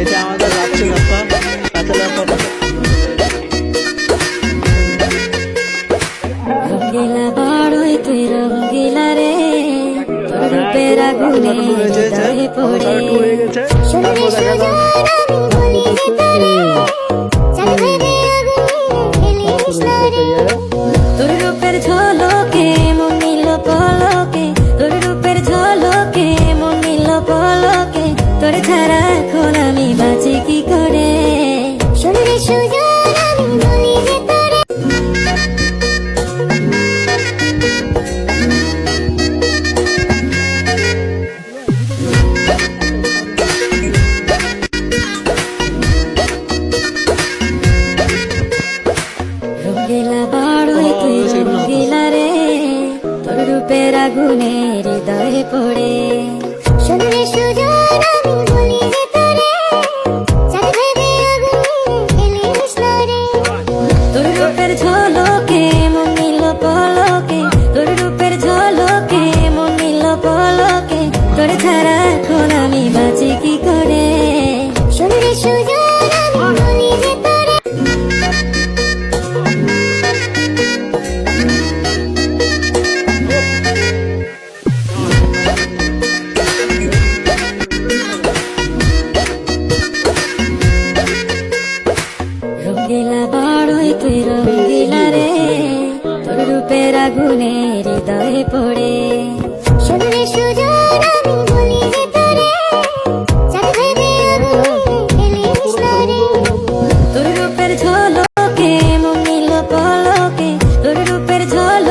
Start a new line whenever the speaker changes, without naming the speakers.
এটা আমাদের রাজ্য ব্যাপার
রঙ্গিলা বড়ই তুই রঙ্গিলা রে তোর রূপের আগুনে হৃদয়ে পড়ে
শুনলে সুজন আমি বলি যে তোরে চাল ভেবে আগুনে খেলিস না রে
তোর রূপের ঝলকে মন নিল পলকে তোর রূপের ঝলকে মন নিল পলকে তোর ছাড়া এখন আমি বাঁচি কি করে
শুনলে সুজন আমি বলি যে তোরে
রঙ্গিলা বড়ই তুই রঙ্গিলা রে তোর রূপের আগুনে হৃদয়ে পড়ে
শুনলে সুজন আমি বলি যে তোরে চাল ভেবে আগুনে খেলিস না রে
তোর রূপের ঝলকে মন নিল পলকে তোর রূপের ঝলকে মন নিল পলকে তোর ছাড়া এখন আমি বাঁচি কি করে
শুনলে সুজন আমি বলি যে তোরে
রঙ্গিলা বড়ই তুই রঙ্গিলা রে তোর রূপের আগুনে হৃদয়ে পড়ে
শুনলে সুজন আমি বলি যে তোরে চাল ভেবে আগুনে খেলিস না রে
তোর রূপের ঝলকে মন নিল পলকে তোর রূপের ঝলকে